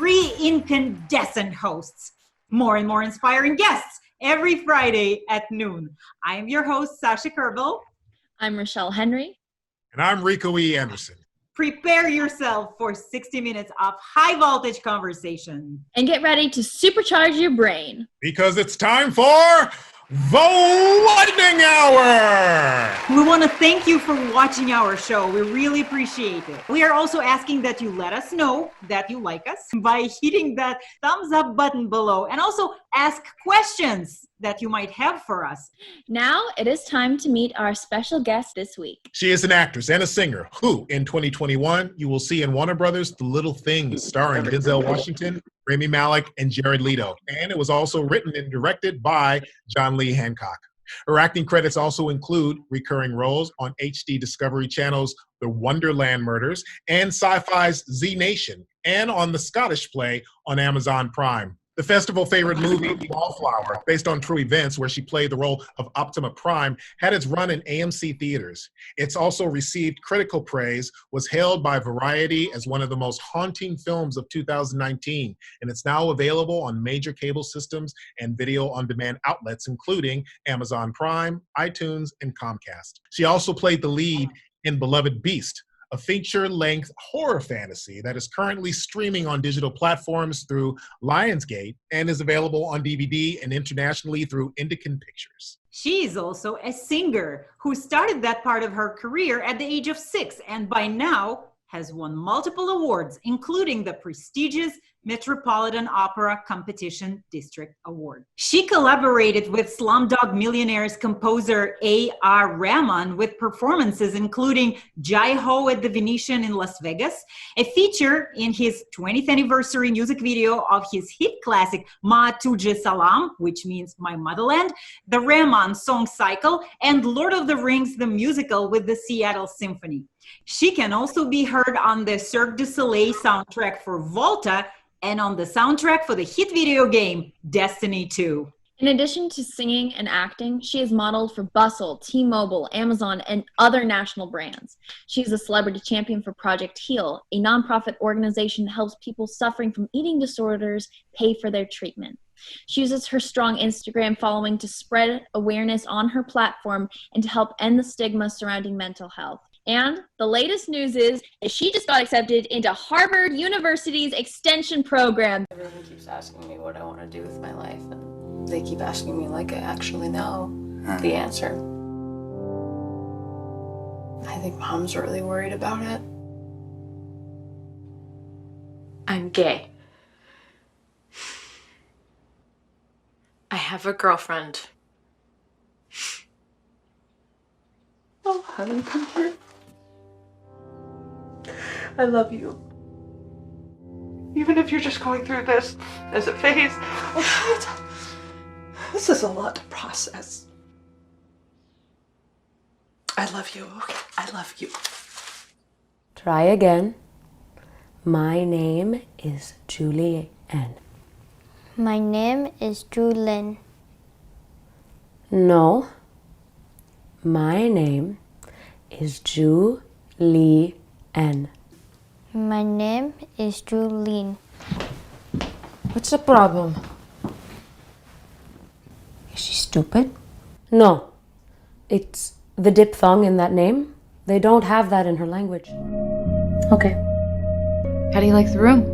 3 incandescent hosts, more and more inspiring guests every Friday at noon. I am your host, Sasha Kerbel. I'm Rachelle Henry. And I'm Rico E Anderson. Prepare yourself for 60 minutes of high voltage conversation. And get ready to supercharge your brain. Because it's time for the Lightning Hour! We want to thank you for watching our show. We really appreciate it. We are also asking that you let us know that you like us by hitting that thumbs up button below, and also ask questions that you might have for us. Now it is time to meet our special guest this week. She is an actress and a singer who, in 2021, you will see in Warner Brothers' The Little Things, starring Denzel Washington, Rami Malek, and Jared Leto. And it was also written and directed by John Lee Hancock. Her acting credits also include recurring roles on HD Discovery Channel's The Wonderland Murders and Sci-Fi's Z Nation, and on the Scottish play on Amazon Prime. The festival favorite movie, Wallflower, based on true events where she played the role of Optima Prime, had its run in AMC theaters. It's also received critical praise, was hailed by Variety as one of the most haunting films of 2019, and it's now available on major cable systems and video-on-demand outlets, including Amazon Prime, iTunes, and Comcast. She also played the lead in Beloved Beast, a feature-length horror fantasy that is currently streaming on digital platforms through Lionsgate and is available on DVD and internationally through Indican Pictures. She is also a singer who started that part of her career at the age of 6 and by now has won multiple awards, including the prestigious Metropolitan Opera Competition District Award. She collaborated with Slumdog Millionaire's composer A.R. Rahman with performances including Jai Ho at the Venetian in Las Vegas, a feature in his 20th anniversary music video of his hit classic Ma Tujhe Salam, which means My Motherland, the Rahman song cycle, and Lord of the Rings the musical with the Seattle Symphony. She can also be heard on the Cirque du Soleil soundtrack for Volta and on the soundtrack for the hit video game Destiny 2. In addition to singing and acting, she has modeled for Bustle, T-Mobile, Amazon, and other national brands. She is a celebrity champion for Project Heal, a nonprofit organization that helps people suffering from eating disorders pay for their treatment. She uses her strong Instagram following to spread awareness on her platform and to help end the stigma surrounding mental health. And the latest news is she just got accepted into Harvard University's extension program. Everyone keeps asking me what I want to do with my life, and they keep asking me like I actually know the answer. I think Mom's really worried about it. I'm gay. I have a girlfriend. Oh, honey, come here. I love you. Even if you're just going through this as a phase. Oh, this is a lot to process. I love you, okay? I love you. Try again. My name is Julie N. My name is Julin. No. My name is Julie N. My name is Julene. What's the problem? Is she stupid? No. It's the diphthong in that name. They don't have that in her language. Okay. How do you like the room?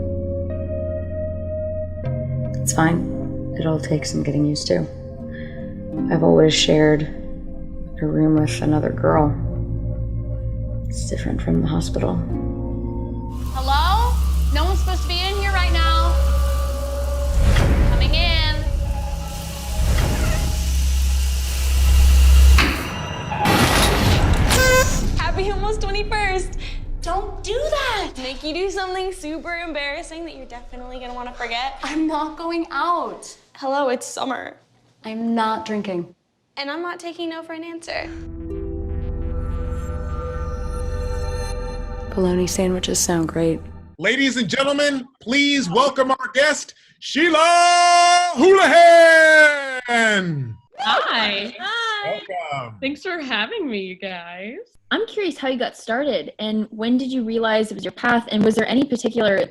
It's fine. It'll take some getting used to. I've always shared a room with another girl. It's different from the hospital. Hello? No one's supposed to be in here right now. Coming in. Happy almost 21st. Don't do that. Make you do something super embarrassing that you're definitely gonna want to forget. I'm not going out. Hello, it's summer. I'm not drinking. And I'm not taking no for an answer. Bologna sandwiches sound great. Ladies and gentlemen, please welcome our guest, Sheila Houlahan! Hi. Welcome. Thanks for having me, you guys. I'm curious how you got started and when did you realize it was your path, and was there any particular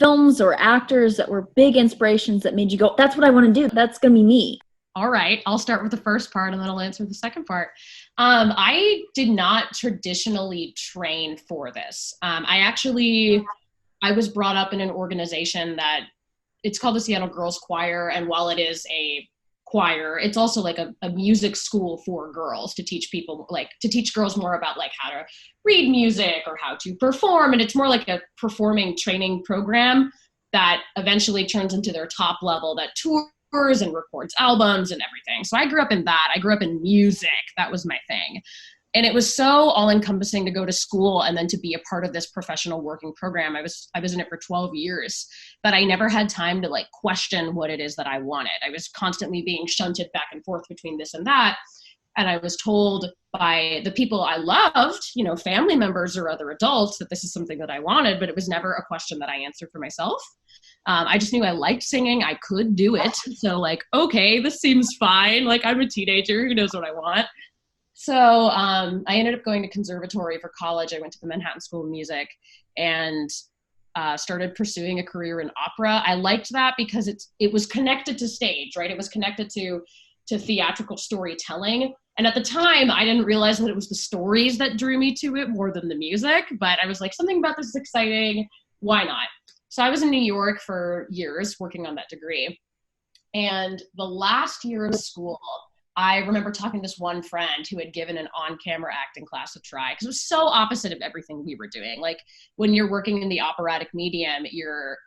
films or actors that were big inspirations that made you go, that's what I want to do. That's going to be me. All right, I'll start with the first part and then I'll answer the second part. I did not traditionally train for this. I was brought up in an organization that it's called the Seattle Girls Choir. And while it is a choir, it's also like a music school for girls to teach people, like to teach girls more about like how to read music or how to perform. And it's more like a performing training program that eventually turns into their top level that tours and records albums and everything. So I grew up in that. I grew up in music. That was my thing. And it was so all-encompassing to go to school and then to be a part of this professional working program. I was in it for 12 years, but I never had time to like question what it is that I wanted. I was constantly being shunted back and forth between this and that. And I was told by the people I loved, you know, family members or other adults, that this is something that I wanted, but it was never a question that I answered for myself. I just knew I liked singing. I could do it. So like, okay, this seems fine. Like I'm a teenager, who knows what I want? So I ended up going to conservatory for college. I went to the Manhattan School of Music and started pursuing a career in opera. I liked that because it was connected to stage, right? It was connected to theatrical storytelling. And at the time, I didn't realize that it was the stories that drew me to it more than the music. But I was like, something about this is exciting. Why not? So I was in New York for years working on that degree. And the last year of school, I remember talking to this one friend who had given an on-camera acting class a try because it was so opposite of everything we were doing. Like when you're working in the operatic medium, you're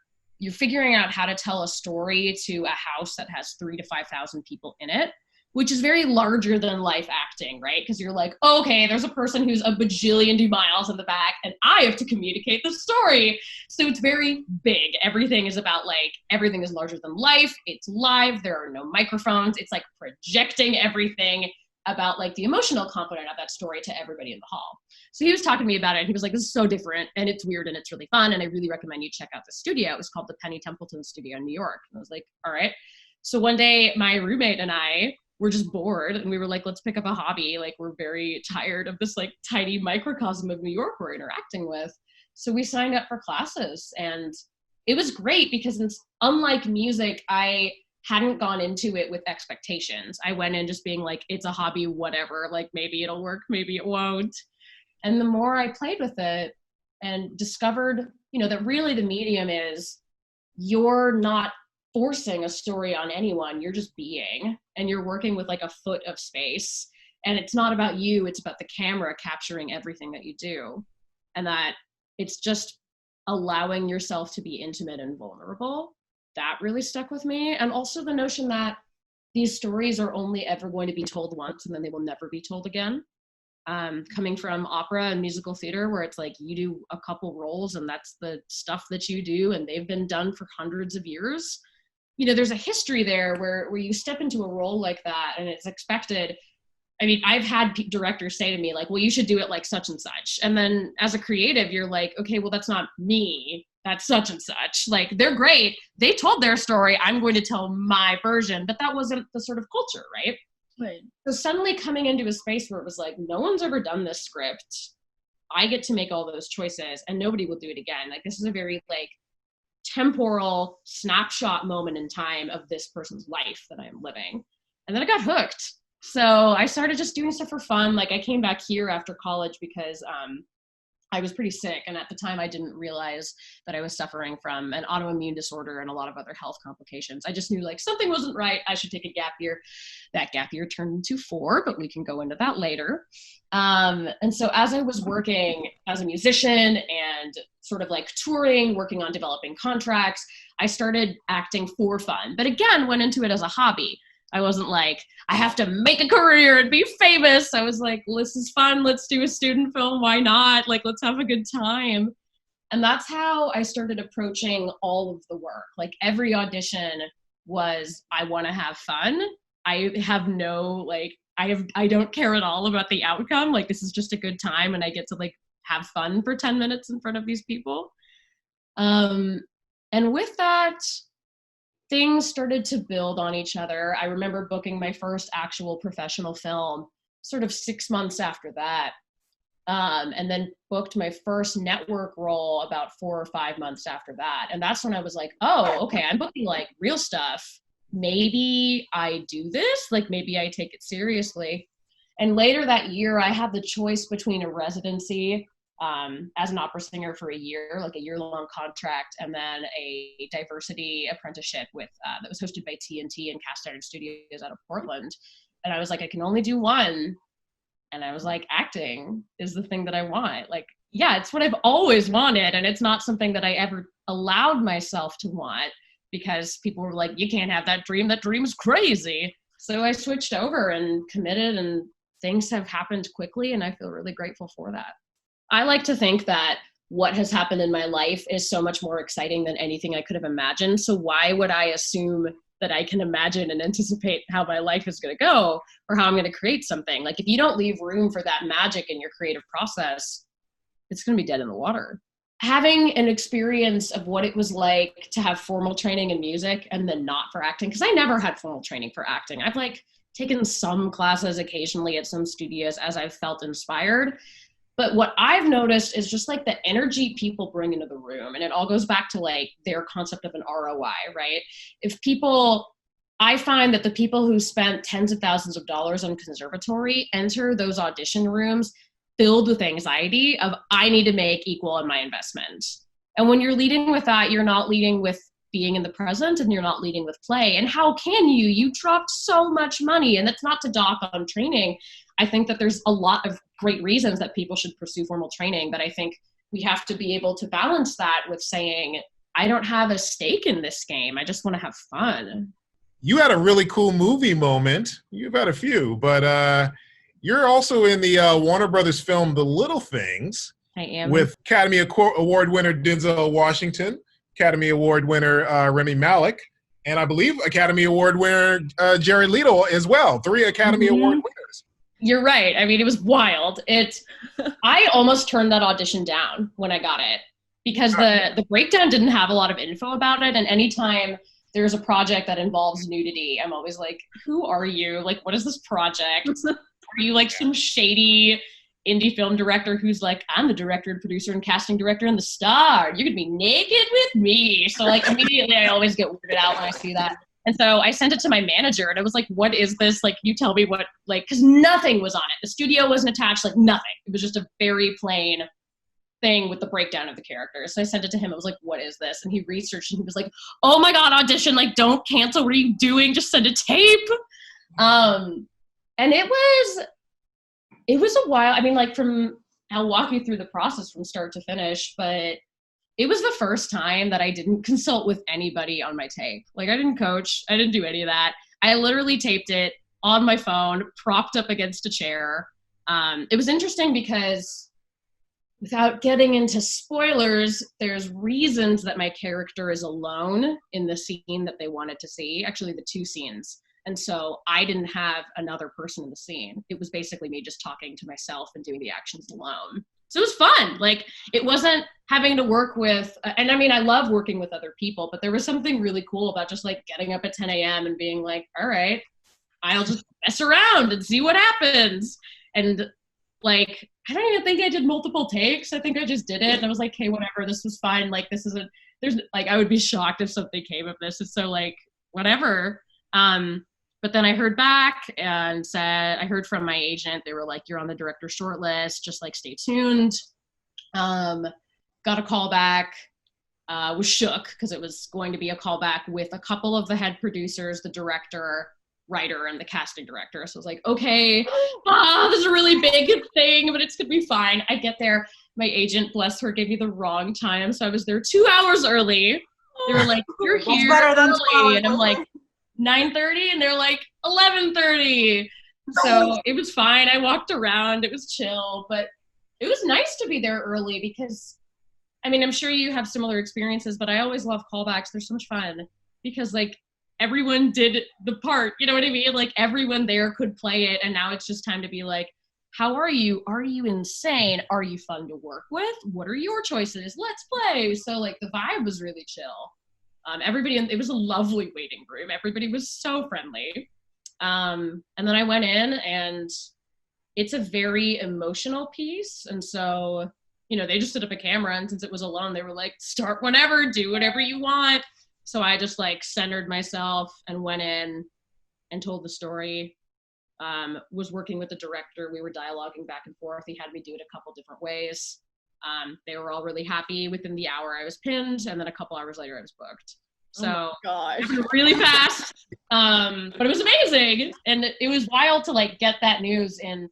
figuring out how to tell a story to a house that has 3,000 to 5,000 people in it, which is very larger than life acting, right? Because you're like, okay, there's a person who's a bajillion miles in the back and I have to communicate the story. So it's very big. Everything is about like, everything is larger than life. It's live. There are no microphones. It's like projecting everything about like the emotional component of that story to everybody in the hall. So he was talking to me about it and he was like, this is so different and it's weird and it's really fun. And I really recommend you check out the studio. It was called the Penny Templeton Studio in New York. And I was like, all right. So one day my roommate and I were just bored and we were like, let's pick up a hobby. Like we're very tired of this like tiny microcosm of New York we're interacting with. So we signed up for classes and it was great because unlike music, I hadn't gone into it with expectations. I went in just being like, it's a hobby, whatever, like maybe it'll work, maybe it won't. And the more I played with it and discovered, you know, that really the medium is you're not forcing a story on anyone, you're just being, and you're working with like a foot of space. And it's not about you, it's about the camera capturing everything that you do. And that it's just allowing yourself to be intimate and vulnerable. That really stuck with me. And also the notion that these stories are only ever going to be told once and then they will never be told again. Coming from opera and musical theater where it's like you do a couple roles and that's the stuff that you do and they've been done for hundreds of years. You know, there's a history there where you step into a role like that and it's expected. I mean, I've had directors say to me like, well, you should do it like such and such. And then as a creative, you're like, okay, well, that's not me. That's such and such. Like, they're great. They told their story. I'm going to tell my version, but that wasn't the sort of culture, right? Right. So suddenly coming into a space where it was like, no one's ever done this script. I get to make all those choices and nobody will do it again. Like, this is a very like temporal snapshot moment in time of this person's life that I'm living. And then I got hooked. So I started just doing stuff for fun. Like I came back here after college because I was pretty sick. And at the time I didn't realize that I was suffering from an autoimmune disorder and a lot of other health complications. I just knew like something wasn't right. I should take a gap year. That gap year turned into 4, but we can go into that later. And so as I was working as a musician and sort of like touring, working on developing contracts, I started acting for fun, but again, went into it as a hobby. I wasn't like, I have to make a career and be famous. I was like, this is fun. Let's do a student film. Why not? Like, let's have a good time. And that's how I started approaching all of the work. Like every audition was, I want to have fun. I have no, like, I don't care at all about the outcome. Like, this is just a good time and I get to like have fun for 10 minutes in front of these people. And with that, things started to build on each other. I remember booking my first actual professional film sort of 6 months after that. and then booked my first network role about 4 or 5 months after that. And that's when I was like, oh, okay, I'm booking like real stuff. Maybe I do this, like maybe I take it seriously. And later that year, I had the choice between a residency as an opera singer for a year, like a year-long contract, and then a diversity apprenticeship with that was hosted by TNT and Cast Iron Studios out of Portland. And I was like, I can only do one. And I was like, acting is the thing that I want. Like, yeah, it's what I've always wanted. And it's not something that I ever allowed myself to want because people were like, you can't have that dream. That dream is crazy. So I switched over and committed, and things have happened quickly. And I feel really grateful for that. I like to think that what has happened in my life is so much more exciting than anything I could have imagined. So why would I assume that I can imagine and anticipate how my life is going to go or how I'm going to create something? Like if you don't leave room for that magic in your creative process, it's going to be dead in the water. Having an experience of what it was like to have formal training in music and then not for acting, because I never had formal training for acting. I've like taken some classes occasionally at some studios as I've felt inspired. But what I've noticed is just like the energy people bring into the room. And it all goes back to like their concept of an ROI, right? I find that the people who spent tens of thousands of dollars on conservatory enter those audition rooms filled with anxiety of, I need to make equal on my investment. And when you're leading with that, you're not leading with being in the present and you're not leading with play. And how can you? You dropped so much money, and that's not to dock on training. I think that there's a lot of great reasons that people should pursue formal training, but I think we have to be able to balance that with saying, I don't have a stake in this game. I just want to have fun. You had a really cool movie moment. You've had a few, but you're also in the Warner Brothers film The Little Things. I am. With Academy Award winner Denzel Washington, Academy Award winner Rami Malek, and I believe Academy Award winner Jared Leto as well. 3 Academy Award winners. You're right. I mean, it was wild. I almost turned that audition down when I got it because the breakdown didn't have a lot of info about it. And anytime there's a project that involves nudity, I'm always like, who are you? Like, what is this project? Are you like some shady indie film director who's like, I'm the director and producer and casting director and the star. You're gonna be naked with me. So like immediately I always get weirded out when I see that. And so I sent it to my manager and I was like, what is this? Like, you tell me what, like, because nothing was on it. The studio wasn't attached, like nothing. It was just a very plain thing with the breakdown of the characters. So I sent it to him. I was like, what is this? And he researched and he was like, oh my God, audition, like, don't cancel. What are you doing? Just send a tape. And it was a while. I mean, like I'll walk you through the process from start to finish, but it was the first time that I didn't consult with anybody on my tape. Like I didn't coach. I didn't do any of that. I literally taped it on my phone, propped up against a chair. It was interesting because without getting into spoilers, there's reasons that my character is alone in the scene that they wanted to see. Actually, the 2 scenes. And so I didn't have another person in the scene. It was basically me just talking to myself and doing the actions alone. So it was fun. Like it wasn't having to work with, and I mean, I love working with other people, but there was something really cool about just like getting up at 10 a.m. and being like, all right, I'll just mess around and see what happens. And like, I don't even think I did multiple takes. I think I just did it. And I was like, hey, whatever, this was fine. Like, there's like, I would be shocked if something came of this. It's so like, whatever. But then I heard back and I heard from my agent, they were like, you're on the director shortlist, just like stay tuned. Got a call back, was shook because it was going to be a call back with a couple of the head producers, the director, writer, and the casting director. So I was like, okay, this is a really big thing, but it's gonna be fine. I get there, my agent, bless her, gave me the wrong time. So I was there 2 hours early. They were like, you're here early. And I'm like, 9:30, and they're like 11:30. So it was fine. I walked around. It was chill, but it was nice to be there early because, I mean, I'm sure you have similar experiences, but I always love callbacks. They're so much fun because like everyone did the part, you know what I mean? Like everyone there could play it, and now it's just time to be like, how are you? Are you insane? Are you fun to work with? What are your choices? Let's play. So like the vibe was really chill. It was a lovely waiting room. Everybody was so friendly. And then I went in and it's a very emotional piece. And so, you know, they just set up a camera, and since it was alone, they were like, start whenever, do whatever you want. So I just like centered myself and went in and told the story. Was working with the director. We were dialoguing back and forth. He had me do it a couple different ways. They were all really happy. Within the hour I was pinned, and then a couple hours later I was booked. So it was really fast, but it was amazing. And it was wild to like get that news in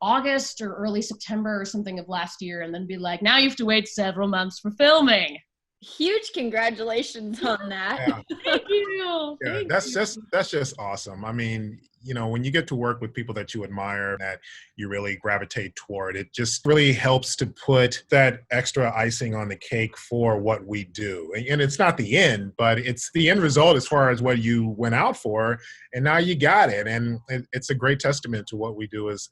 August or early September or something of last year, and then be like, now you have to wait several months for filming. Huge congratulations on that. Yeah. Thank you. Yeah, that's just awesome. I mean, you know, when you get to work with people that you admire, that you really gravitate toward, it just really helps to put that extra icing on the cake for what we do. And it's not the end, but it's the end result as far as what you went out for, and now you got it. And it's a great testament to what we do as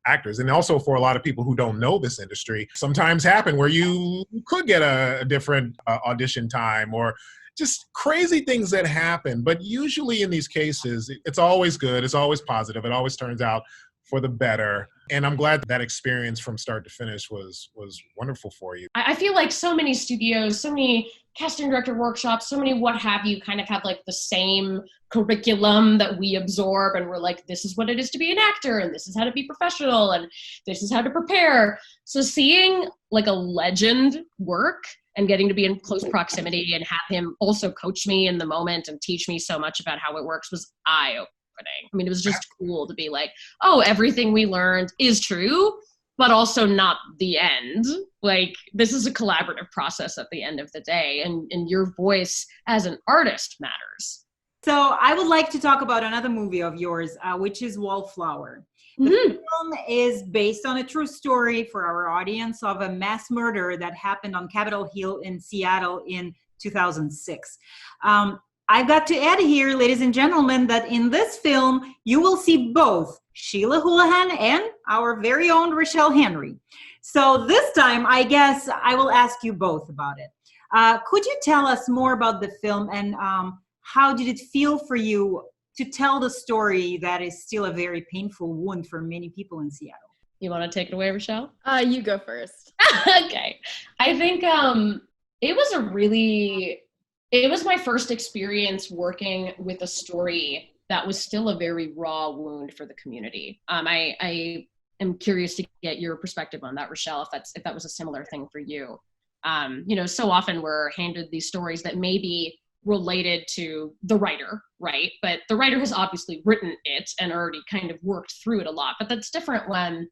actors. And also for a lot of people who don't know this industry, sometimes happen where you could get a different audition time, or just crazy things that happen. But usually in these cases, it's always good. It's always positive. It always turns out for the better. And I'm glad that experience from start to finish was wonderful for you. I feel like so many studios, so many casting director workshops, so many what have you kind of have like the same curriculum that we absorb, and we're like, this is what it is to be an actor, and this is how to be professional, and this is how to prepare. So seeing like a legend work and getting to be in close proximity and have him also coach me in the moment and teach me so much about how it works was eye-opening. I mean, it was just cool to be like, oh, everything we learned is true, but also not the end. Like, this is a collaborative process at the end of the day, and your voice as an artist matters. So I would like to talk about another movie of yours, which is Wallflower. The film is based on a true story for our audience of a mass murder that happened on Capitol Hill in Seattle in 2006. I've got to add here, ladies and gentlemen, that in this film, you will see both Sheila Houlahan and our very own Rachelle Henry. So this time, I guess I will ask you both about it. Could you tell us more about the film, and how did it feel for you to tell the story that is still a very painful wound for many people in Seattle? You want to take it away, Rachelle? You go first. Okay. I think it was my first experience working with a story that was still a very raw wound for the community. I am curious to get your perspective on that, Rachelle, if that was a similar thing for you. You know, so often we're handed these stories that may be related to the writer, right? But the writer has obviously written it and already kind of worked through it a lot. But that's different when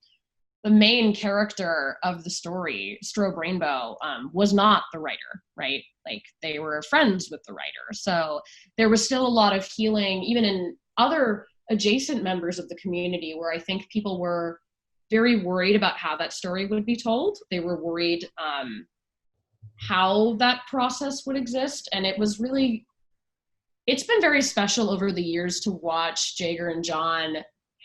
the main character of the story, Strobe Rainbow, was not the writer, right? Like, they were friends with the writer. So there was still a lot of healing, even in other adjacent members of the community, where I think people were very worried about how that story would be told. They were worried how that process would exist. And it's been very special over the years to watch Jager and John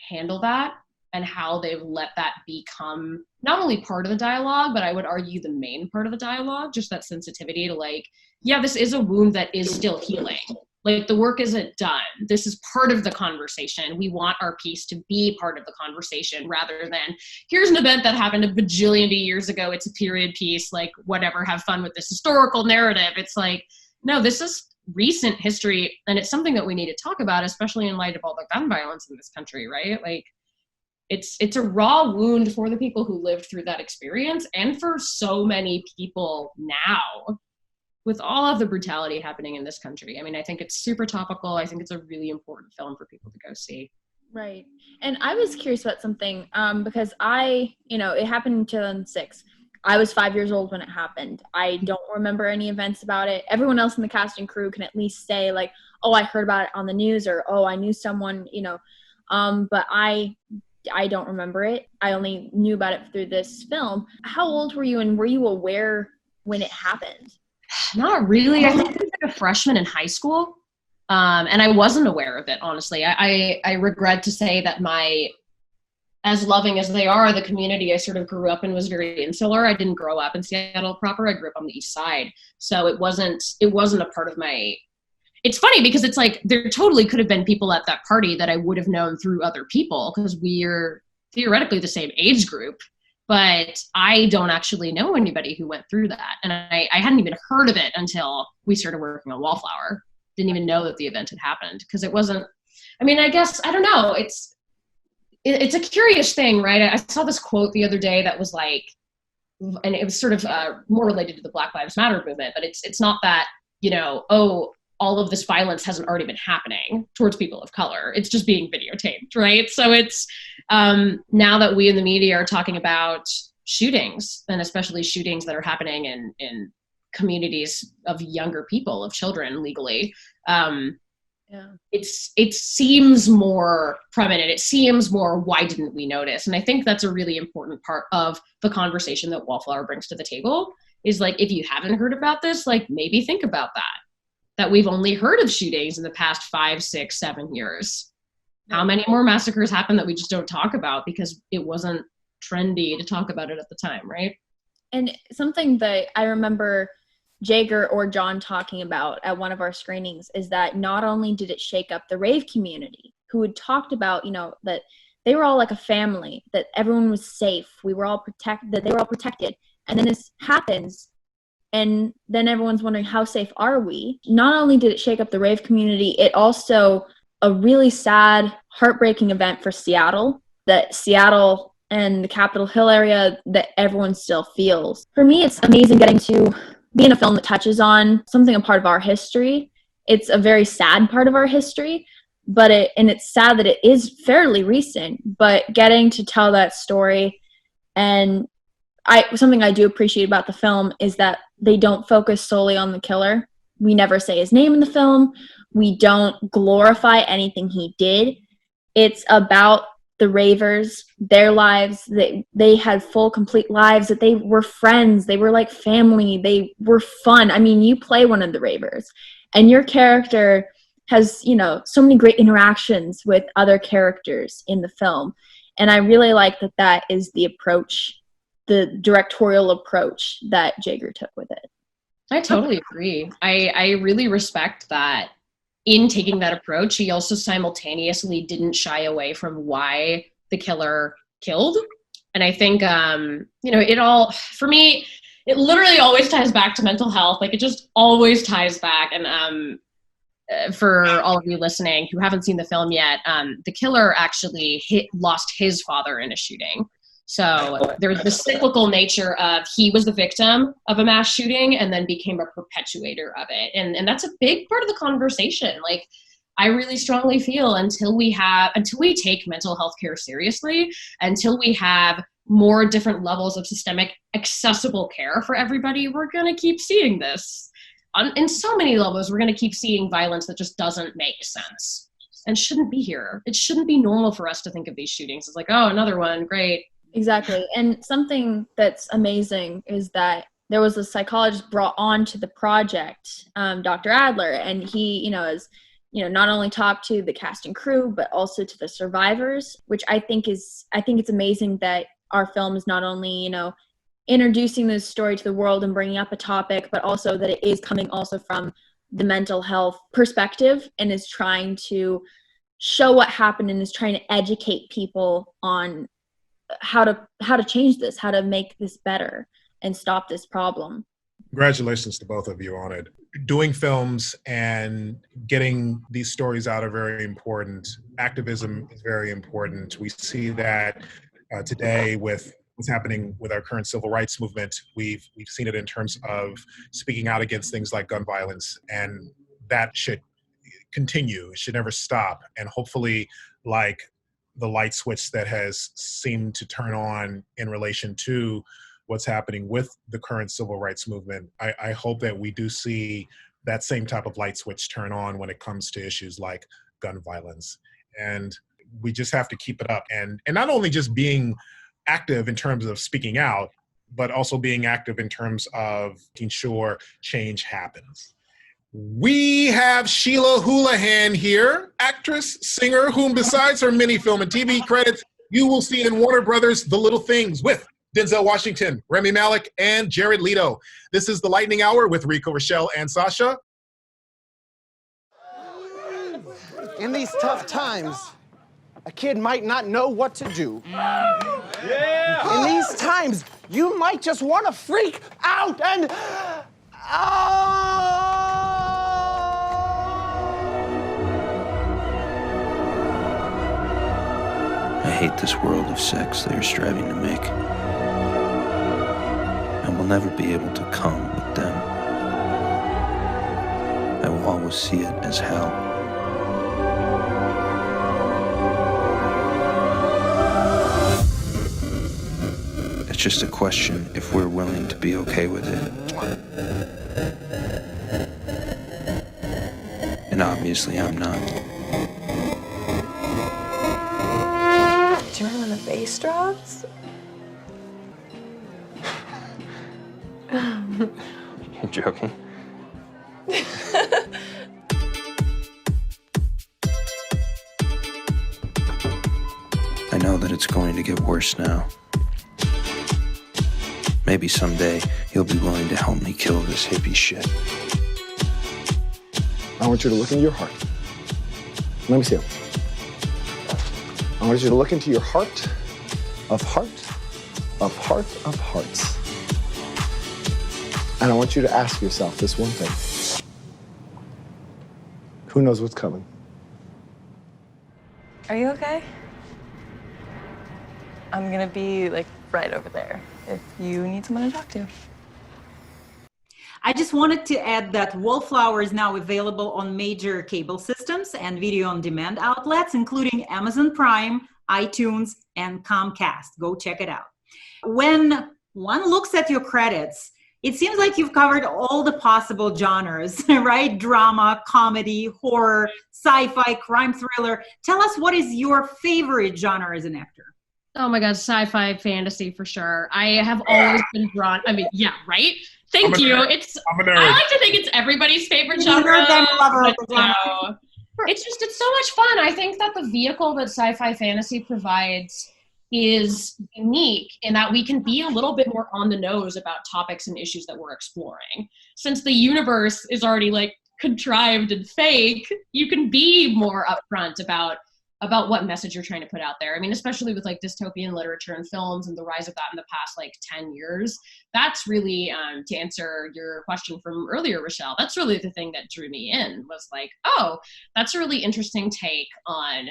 handle that, and how they've let that become not only part of the dialogue, but I would argue the main part of the dialogue, just that sensitivity to like, yeah, this is a wound that is still healing. Like, the work isn't done. This is part of the conversation. We want our piece to be part of the conversation, rather than here's an event that happened a bajillion years ago. It's a period piece, like, whatever, have fun with this historical narrative. It's like, no, this is recent history, and it's something that we need to talk about, especially in light of all the gun violence in this country, right? Like, it's a raw wound for the people who lived through that experience, and for so many people now, with all of the brutality happening in this country. I mean, I think it's super topical. I think it's a really important film for people to go see. Right. And I was curious about something, because it happened in 2006. I was 5 years old when it happened. I don't remember any events about it. Everyone else in the cast and crew can at least say, like, oh, I heard about it on the news, or, oh, I knew someone, but I don't remember it. I only knew about it through this film. How old were you, and were you aware when it happened? Not really. I think I was like a freshman in high school, and I wasn't aware of it, honestly. I regret to say that as loving as they are, the community I sort of grew up in was very insular. I didn't grow up in Seattle proper. I grew up on the east side. So it wasn't a part of my... It's funny because it's like there totally could have been people at that party that I would have known through other people, because we're theoretically the same age group, but I don't actually know anybody who went through that. And I hadn't even heard of it until we started working on Wallflower. Didn't even know that the event had happened because it wasn't, I mean, I guess, I don't know. It's a curious thing, right? I saw this quote the other day that was like, and it was sort of more related to the Black Lives Matter movement, but it's not that, you know, oh, all of this violence hasn't already been happening towards people of color. It's just being videotaped, right? So it's now that we in the media are talking about shootings, and especially shootings that are happening in communities of younger people, of children legally, it seems more prominent. It seems more, why didn't we notice? And I think that's a really important part of the conversation that Wallflower brings to the table is like, if you haven't heard about this, like maybe think about that we've only heard of shootings in the past 5, 6, 7 years. How many more massacres happen that we just don't talk about because it wasn't trendy to talk about it at the time, right? And something that I remember Jager or John talking about at one of our screenings is that not only did it shake up the rave community, who had talked about, you know, that they were all like a family, that everyone was safe, we were all protected, that they were all protected, and then this happens, and then everyone's wondering, how safe are we? Not only did it shake up the rave community, it also a really sad, heartbreaking event for Seattle, that Seattle and the Capitol Hill area that everyone still feels. For me, it's amazing getting to be in a film that touches on something a part of our history. It's a very sad part of our history, but it's sad that it is fairly recent, but getting to tell that story, and something I do appreciate about the film is that they don't focus solely on the killer. We never say his name in the film. We don't glorify anything he did. It's about the ravers, their lives. They had full, complete lives, that they were friends. They were like family. They were fun. I mean, you play one of the ravers, and your character has, you know, so many great interactions with other characters in the film. And I really like that is the approach, the directorial approach that Jager took with it. I totally agree. I really respect that in taking that approach, he also simultaneously didn't shy away from why the killer killed. And I think, you know, it all, for me, it literally always ties back to mental health. Like, it just always ties back. And for all of you listening who haven't seen the film yet, the killer actually lost his father in a shooting. So there's the cyclical nature of he was the victim of a mass shooting and then became a perpetuator of it. And that's a big part of the conversation. Like, I really strongly feel until we take mental health care seriously, until we have more different levels of systemic accessible care for everybody, we're going to keep seeing this. In so many levels, we're going to keep seeing violence that just doesn't make sense and shouldn't be here. It shouldn't be normal for us to think of these shootings as like, oh, another one, great. Exactly. And something that's amazing is that there was a psychologist brought on to the project, Dr. Adler, and he, you know, is, you know, not only talked to the cast and crew, but also to the survivors, which I think it's amazing that our film is not only, you know, introducing this story to the world and bringing up a topic, but also that it is coming also from the mental health perspective and is trying to show what happened and is trying to educate people on how to change this, how to make this better and stop this problem. Congratulations to both of you on it. Doing films and getting these stories out are very important. Activism is very important. We see that today with what's happening with our current civil rights movement. We've seen it in terms of speaking out against things like gun violence, and that should continue. It should never stop. And hopefully, like the light switch that has seemed to turn on in relation to what's happening with the current civil rights movement, I hope that we do see that same type of light switch turn on when it comes to issues like gun violence. And we just have to keep it up. And not only just being active in terms of speaking out, but also being active in terms of making sure change happens. We have Sheila Houlahan here, actress, singer, whom besides her many film and TV credits, you will see in Warner Brothers' The Little Things with Denzel Washington, Rami Malek, and Jared Leto. This is The Lightning Hour with Rico, Rachelle, and In these tough times, a kid might not know what to do. Yeah! In these times, you might just want to freak out and... I hate this world of sex they are striving to make. I will never be able to come with them. I will always see it as hell. It's just a question if we're willing to be okay with it. And obviously I'm not. Do you remember when the bass drops? You're joking? I know that it's going to get worse now. Maybe someday you'll be willing to help me kill this hippie shit. I want you to look into your heart. Let me see it. I want you to look into your heart of hearts. And I want you to ask yourself this one thing. Who knows what's coming? Are you okay? I'm gonna be like right over there if you need someone to talk to. I just wanted to add that Wallflower is now available on major cable systems and video on demand outlets, including Amazon Prime, iTunes, and Comcast. Go check it out. When one looks at your credits, it seems like you've covered all the possible genres, right? Drama, comedy, horror, sci-fi, crime thriller. Tell us, what is your favorite genre as an actor? Oh my God, sci-fi, fantasy for sure. I have always been drawn. I mean, yeah, right? Thank you. I like to think it's everybody's favorite genre. But no. It's so much fun. I think that the vehicle that sci-fi fantasy provides is unique in that we can be a little bit more on the nose about topics and issues that we're exploring. Since the universe is already like contrived and fake, you can be more upfront about what message you're trying to put out there. I mean, especially with like dystopian literature and films and the rise of that in the past like 10 years. That's really, to answer your question from earlier, Rachelle, that's really the thing that drew me in, was like, oh, that's a really interesting take on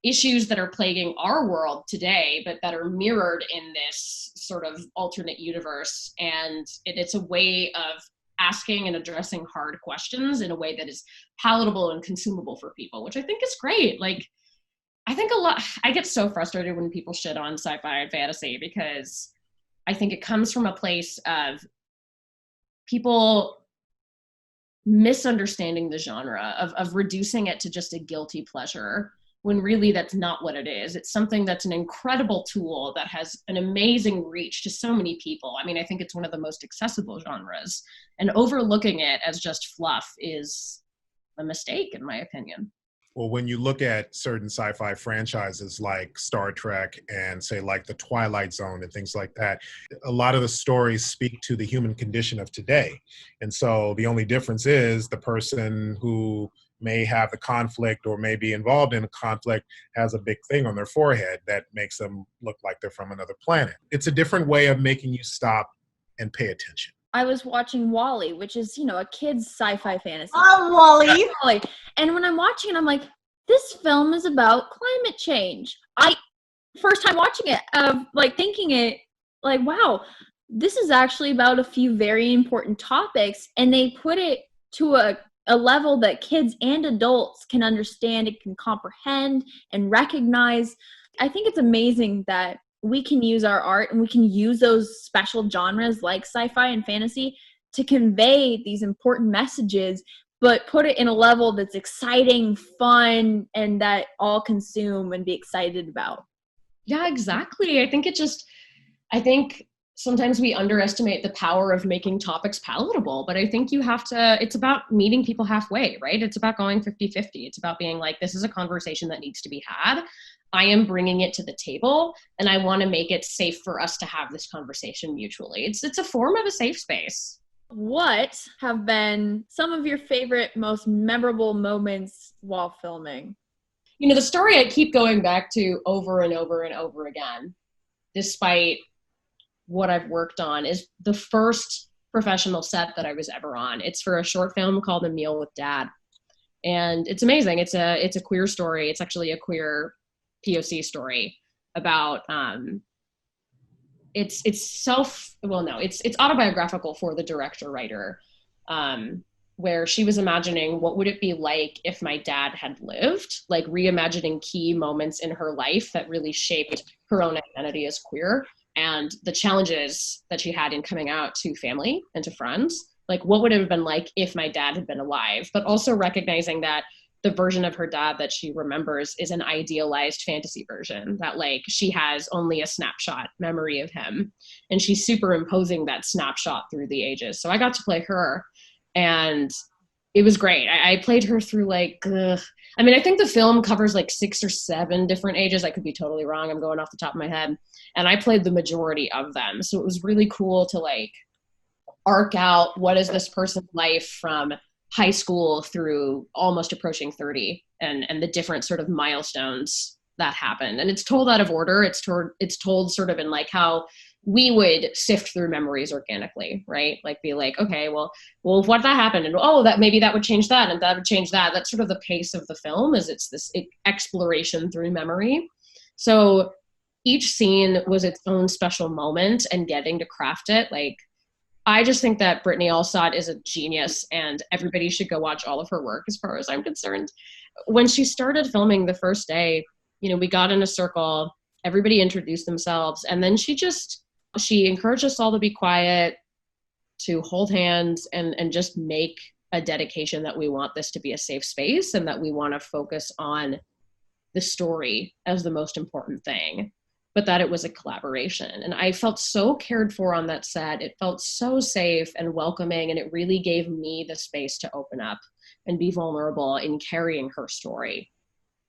issues that are plaguing our world today, but that are mirrored in this sort of alternate universe. And it's a way of asking and addressing hard questions in a way that is palatable and consumable for people, which I think is great. Like, I think I get so frustrated when people shit on sci-fi and fantasy, because I think it comes from a place of people misunderstanding the genre, of reducing it to just a guilty pleasure, when really that's not what it is. It's something that's an incredible tool that has an amazing reach to so many people. I mean, I think it's one of the most accessible genres, and overlooking it as just fluff is a mistake, in my opinion. Well, when you look at certain sci-fi franchises like Star Trek and say like the Twilight Zone and things like that, a lot of the stories speak to the human condition of today. And so the only difference is the person who may have the conflict or may be involved in a conflict has a big thing on their forehead that makes them look like they're from another planet. It's a different way of making you stop and pay attention. I was watching WALL-E, which is, a kid's sci-fi fantasy. Oh, WALL-E! And when I'm watching it, I'm like, this film is about climate change. First time watching it, thinking it, like, wow, this is actually about a few very important topics, and they put it to a level that kids and adults can understand, and can comprehend and recognize. I think it's amazing that we can use our art and we can use those special genres like sci-fi and fantasy to convey these important messages, but put it in a level that's exciting, fun, and that all consume and be excited about. Yeah, exactly. I think sometimes we underestimate the power of making topics palatable, but I think it's about meeting people halfway, right? It's about going 50-50. It's about being like, this is a conversation that needs to be had. I am bringing it to the table, and I want to make it safe for us to have this conversation mutually. It's a form of a safe space. What have been some of your favorite, most memorable moments while filming? You know, the story I keep going back to over and over and over again, despite what I've worked on, is the first professional set that I was ever on. It's for a short film called A Meal with Dad. And it's amazing. It's a queer story. It's actually a queer POC story about, it's autobiographical for the director writer, where she was imagining what would it be like if my dad had lived, like reimagining key moments in her life that really shaped her own identity as queer and the challenges that she had in coming out to family and to friends. Like, what would it have been like if my dad had been alive? But also recognizing that the version of her dad that she remembers is an idealized fantasy version, that like she has only a snapshot memory of him. And she's superimposing that snapshot through the ages. So I got to play her, and it was great. I played her through like, I think the film covers like 6 or 7 different ages. I could be totally wrong. I'm going off the top of my head. And I played the majority of them. So it was really cool to like arc out what is this person's life from high school through almost approaching 30 and the different sort of milestones that happened. And it's told out of order. It's told sort of in like how we would sift through memories organically, right? Like be like, okay, well, what that happened? And maybe that would change that and that would change that. That's sort of the pace of the film, is it's this exploration through memory. So each scene was its own special moment, and getting to craft it, like, I just think that Brittany Alstott is a genius, and everybody should go watch all of her work as far as I'm concerned. When she started filming the first day, you know, we got in a circle, everybody introduced themselves, and then she encouraged us all to be quiet, to hold hands, and just make a dedication that we want this to be a safe space and that we want to focus on the story as the most important thing, but that it was a collaboration. And I felt so cared for on that set. It felt so safe and welcoming, and it really gave me the space to open up and be vulnerable in carrying her story.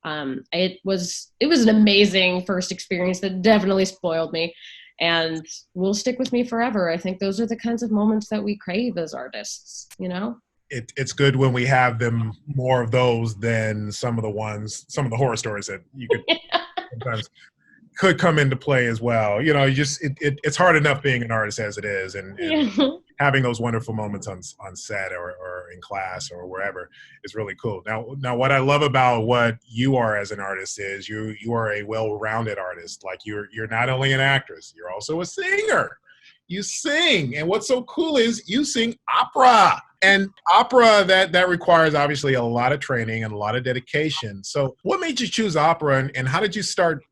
It was an amazing first experience that definitely spoiled me and will stick with me forever. I think those are the kinds of moments that we crave as artists, you know? It's good when we have them, more of those than some of the horror stories that you could sometimes could come into play as well. You know, it's hard enough being an artist as it is, and having those wonderful moments on set or in class or wherever is really cool. Now, what I love about what you are as an artist is you are a well-rounded artist. Like you're not only an actress, you're also a singer. You sing, and what's so cool is you sing opera. And opera, that requires obviously a lot of training and a lot of dedication. So what made you choose opera, and how did you start?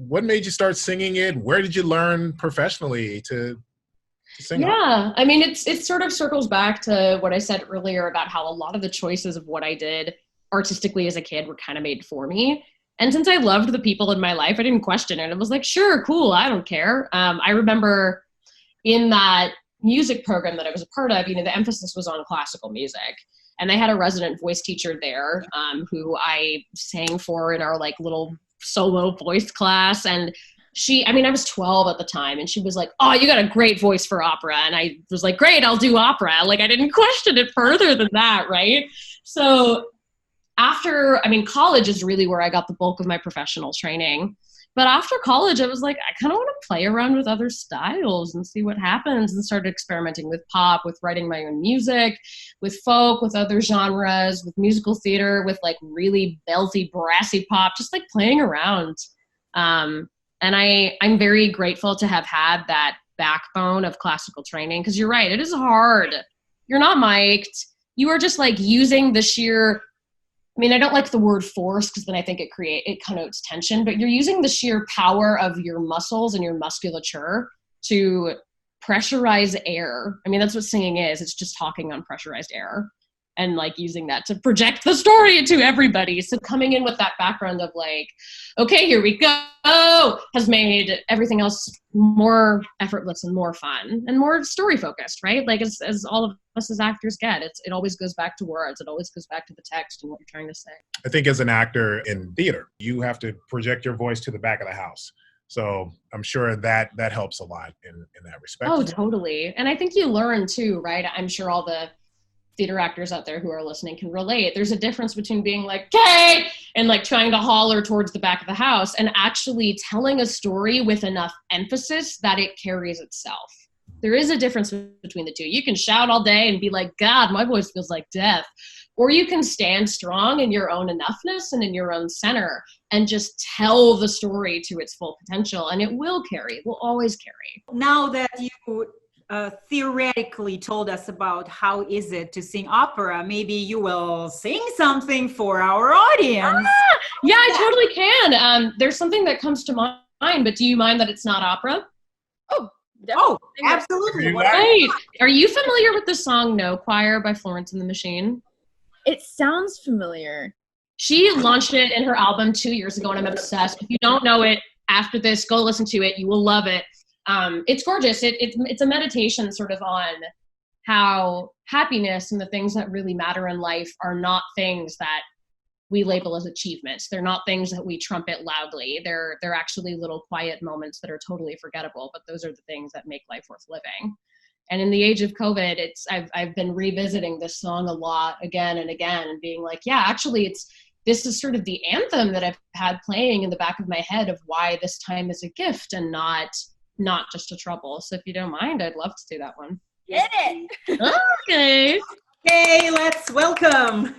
What made you start singing it? Where did you learn professionally to sing opera? Yeah, I mean, it sort of circles back to what I said earlier about how a lot of the choices of what I did artistically as a kid were kind of made for me. And since I loved the people in my life, I didn't question it. It was like, sure, cool, I don't care. I remember in that music program that I was a part of, you know, the emphasis was on classical music. And I had a resident voice teacher there who I sang for in our like little solo voice class. And I was 12 at the time, and she was like, oh, you got a great voice for opera. And I was like, great, I'll do opera. Like, I didn't question it further than that, right? So college is really where I got the bulk of my professional training. But after college, I was like, I kind of want to play around with other styles and see what happens, and started experimenting with pop, with writing my own music, with folk, with other genres, with musical theater, with like really belty, brassy pop, just like playing around. And I'm very grateful to have had that backbone of classical training, because you're right, it is hard. You're not mic'd. You are just like using the sheer, I don't like the word force, because then I think it connotes tension, but you're using the sheer power of your muscles and your musculature to pressurize air. That's what singing is. It's just talking on pressurized air and like using that to project the story to everybody. So coming in with that background of like, okay, here we go, has made everything else more effortless and more fun and more story focused, right? Like as all of us as actors get, it always goes back to words. It always goes back to the text and what you're trying to say. I think as an actor in theater, you have to project your voice to the back of the house. So I'm sure that helps a lot in that respect. Oh, totally. And I think you learn too, right? I'm sure all the theater actors out there who are listening can relate. There's a difference between being like, "Okay," and like trying to holler towards the back of the house, and actually telling a story with enough emphasis that it carries itself. There is a difference between the two. You can shout all day and be like, "God, my voice feels like death." Or you can stand strong in your own enoughness and in your own center and just tell the story to its full potential, and it will carry. It will always carry. Now that you theoretically told us about how is it to sing opera, maybe you will sing something for our audience. Yeah, I totally can. There's something that comes to mind, but do you mind that it's not opera? Oh, absolutely. Right. Are you familiar with the song No Choir by Florence and the Machine? It sounds familiar. She launched it in her album 2 years ago, and I'm obsessed. If you don't know it, after this, go listen to it. You will love it. It's gorgeous. It's a meditation sort of on how happiness and the things that really matter in life are not things that we label as achievements. They're not things that we trumpet loudly. They're actually little quiet moments that are totally forgettable, but those are the things that make life worth living. And in the age of COVID, I've been revisiting this song a lot again and again and being like, yeah, actually this is sort of the anthem that I've had playing in the back of my head of why this time is a gift and not just a trouble. So if you don't mind, I'd love to do that one. Get it. Okay. Okay, let's welcome.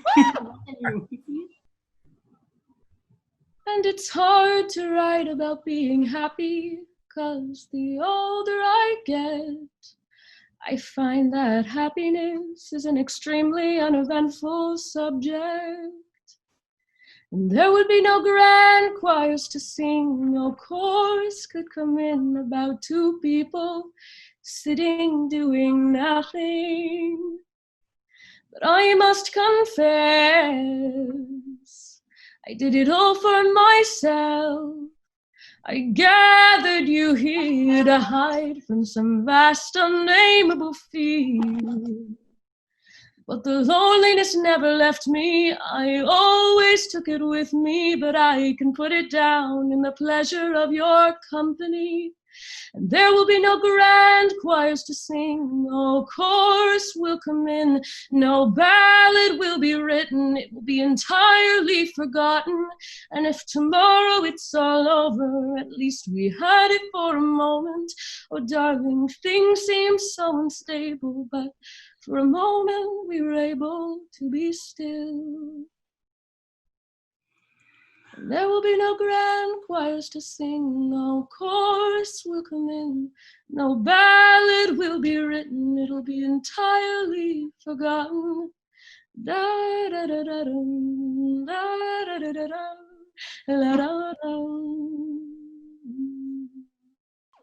And it's hard to write about being happy, 'cause the older I get, I find that happiness is an extremely uneventful subject. And there would be no grand choirs to sing, no chorus could come in about two people sitting doing nothing. But I must confess, I did it all for myself. I gathered you here to hide from some vast unnameable fear. But the loneliness never left me. I always took it with me, but I can put it down in the pleasure of your company. And there will be no grand choirs to sing, no chorus will come in, no ballad will be written, it will be entirely forgotten. And if tomorrow it's all over, at least we had it for a moment. Oh darling, things seem so unstable, but for a moment we were able to be still. And there will be no grand choirs to sing, no chorus will come in, no ballad will be written, it'll be entirely forgotten. Da da da da dum, da da da da da, la da dum,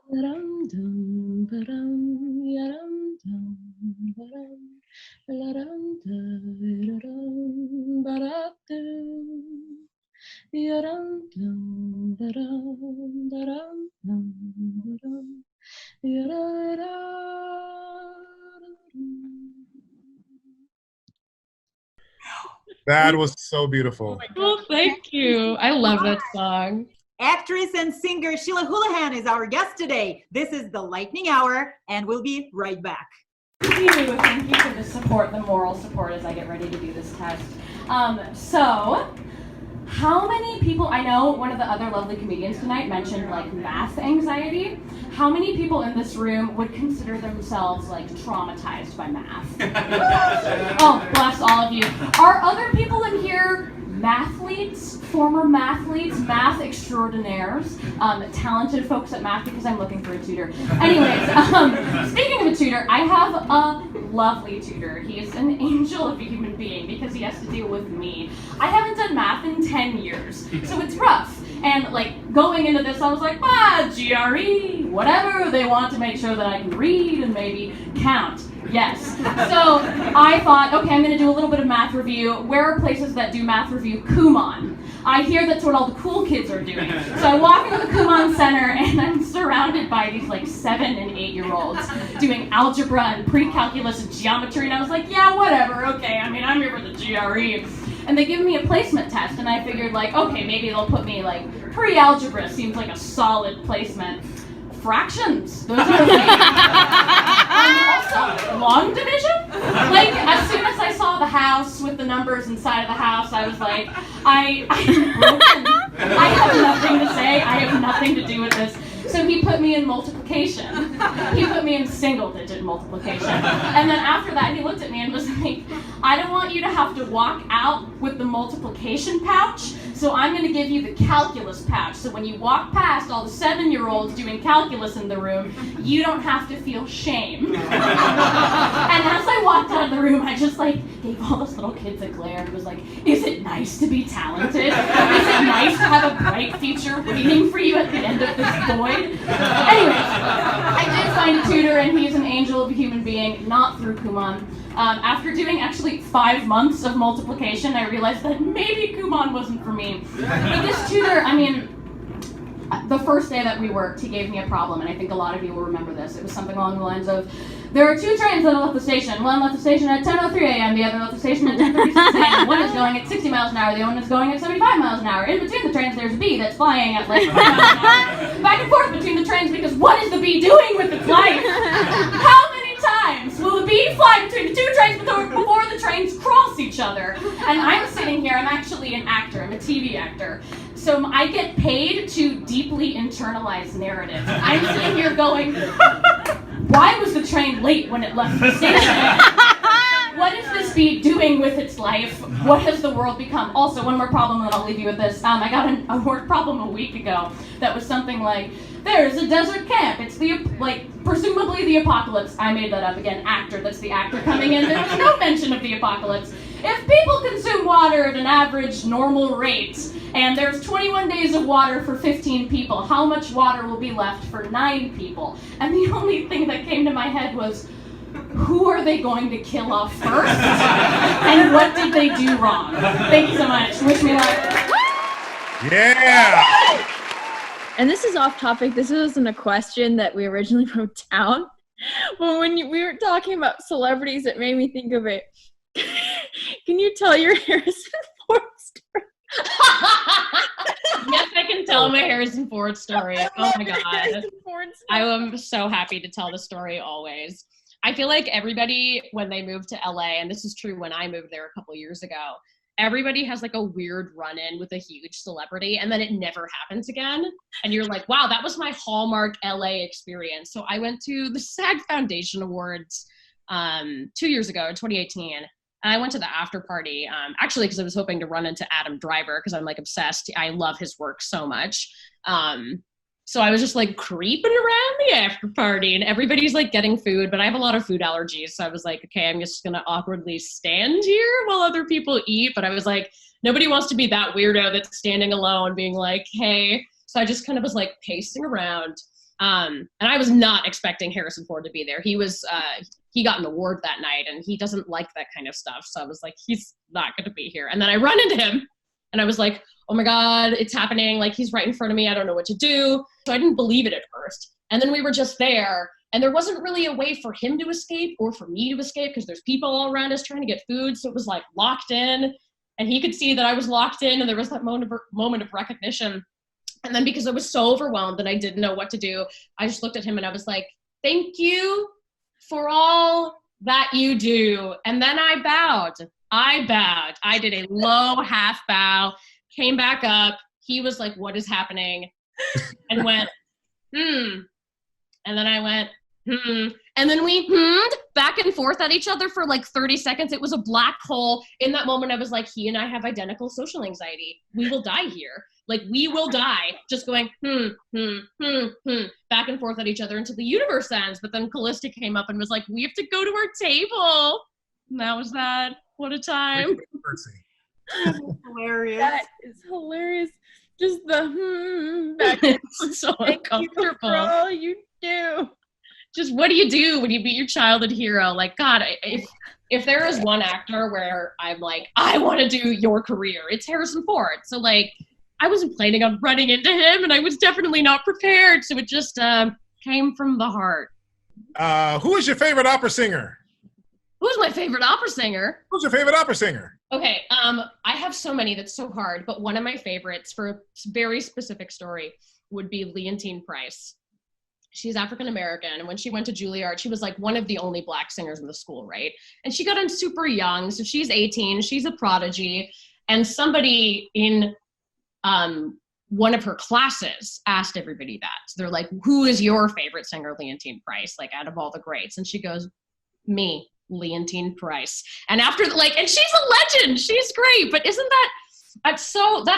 la dum dum, ba dum, ya dum dum, ba dum, la dum da da dum, ba da dum. That was so beautiful. Oh, thank you. I love that song. Actress and singer Sheila Houlahan is our guest today. This is the Lightning Hour, and we'll be right back. Thank you for the support, the moral support as I get ready to do this test. So, how many people, I know one of the other lovely comedians tonight mentioned like math anxiety. How many people in this room would consider themselves like traumatized by math? Oh, bless all of you. Are other people in here mathletes, former mathletes, math extraordinaires, talented folks at math, because I'm looking for a tutor. Anyways, speaking of a tutor, I have a lovely tutor. He is an angel of a human being because he has to deal with me. I haven't done math in 10 years, so it's rough. And like going into this, I was like, GRE, whatever. They want to make sure that I can read and maybe count. Yes. So I thought, okay, I'm going to do a little bit of math review. Where are places that do math review? Kumon. I hear that's what all the cool kids are doing. So I walk into the Kumon Center and I'm surrounded by these like 7 and 8-year-olds doing algebra and pre-calculus and geometry. And I was like, yeah, whatever. Okay, I mean, I'm here for the GRE. And they give me a placement test, and I figured like, okay, maybe they'll put me like pre-algebra seems like a solid placement. Fractions, those are the things. Also, long division? Like, as soon as I saw the house with the numbers inside of the house, I was like, I'm broken. I have nothing to say. I have nothing to do with this. So he put me in multiplication. He put me in single-digit multiplication. And then after that, he looked at me and was like, I don't want you to have to walk out with the multiplication pouch, so I'm going to give you the calculus pouch. So when you walk past all the 7-year-olds doing calculus in the room, you don't have to feel shame. And as I walked out of the room, I just gave all those little kids a glare and was like, is it nice to be talented? Is it nice to have a bright future waiting for you at the end of this void? Anyways, I did find a tutor, and he's an angel of a human being, not through Kumon. After doing actually 5 months of multiplication, I realized that maybe Kumon wasn't for me. But this tutor, the first day that we worked, he gave me a problem, and I think a lot of you will remember this. It was something along the lines of, there are 2 trains that left the station. One left the station at 10:03 a.m., the other left the station at 10:36 a.m. One is going at 60 miles an hour, the other one is going at 75 miles an hour. In between the trains, there's a bee that's flying at 5 miles an hour. Back and forth between the trains, because what is the bee doing with its life? How many times will the bee fly between the 2 trains before the trains cross each other? And I'm sitting here, I'm actually an actor, I'm a TV actor. So I get paid to deeply internalize narratives. I'm sitting here going, why was the train late when it left the station? What is this bee doing with its life? What has the world become? Also, one more problem, and I'll leave you with this. I got a work problem a week ago that was something like, there's a desert camp. It's presumably the apocalypse. I made that up again. Actor, that's the actor coming in. There was no mention of the apocalypse. If people consume water at an average normal rate, and there's 21 days of water for 15 people, how much water will be left for 9 people? And the only thing that came to my head was, who are they going to kill off first? And what did they do wrong? Thank you so much. Wish me luck. Yeah! And this is off topic. This wasn't a question that we originally wrote down. But when we were talking about celebrities, it made me think of it. Can you tell your Harrison Ford story? Yes, I can tell my Harrison Ford story. Oh my God. I am so happy to tell the story always. I feel like everybody, when they move to LA, and this is true when I moved there a couple years ago, everybody has a weird run-in with a huge celebrity, and then it never happens again. And you're like, wow, that was my hallmark LA experience. So I went to the SAG Foundation Awards 2 years ago, in 2018. And I went to the after party, actually because I was hoping to run into Adam Driver, because I'm obsessed. I love his work so much. So I was just creeping around the after party, and everybody's getting food, but I have a lot of food allergies. So I was like, okay, I'm just going to awkwardly stand here while other people eat. But I was like, nobody wants to be that weirdo that's standing alone being like, hey. So I just kind of was pacing around. And I was not expecting Harrison Ford to be there. He got an award that night, and he doesn't like that kind of stuff. So I was like, he's not going to be here. And then I run into him, and I was like, oh my God, it's happening. He's right in front of me. I don't know what to do. So I didn't believe it at first. And then we were just there, and there wasn't really a way for him to escape or for me to escape, because there's people all around us trying to get food. So it was locked in, and he could see that I was locked in, and there was that moment of recognition. And then because I was so overwhelmed and I didn't know what to do, I just looked at him and I was like, thank you for all that you do. And then I bowed. I did a low half bow, came back up. He was like, what is happening? And went, And then I went, And then we back and forth at each other for 30 seconds. It was a black hole. In that moment, I was like, he and I have identical social anxiety. We will die here. We will die just going, back and forth at each other until the universe ends. But then Callista came up and was like, we have to go to our table. And that was that. What a time. Hilarious. That is hilarious. Just the back and forth. So uncomfortable. For all you do. Just what do you do when you meet your childhood hero? God, if there is one actor where I'm like, I want to do your career, it's Harrison Ford. So I wasn't planning on running into him, and I was definitely not prepared. So it just came from the heart. Who is your favorite opera singer? Who's my favorite opera singer? Who's your favorite opera singer? Okay, I have so many that's so hard, but one of my favorites for a very specific story would be Leontine Price. She's African American, and when she went to Juilliard, she was like one of the only Black singers in the school, right? And she got in super young, so she's 18, she's a prodigy, and somebody in one of her classes asked everybody that. So they're like, who is your favorite singer, Leontine Price, like out of all the greats? And she goes, me, Leontine Price. And after, like, and she's a legend, she's great, but isn't that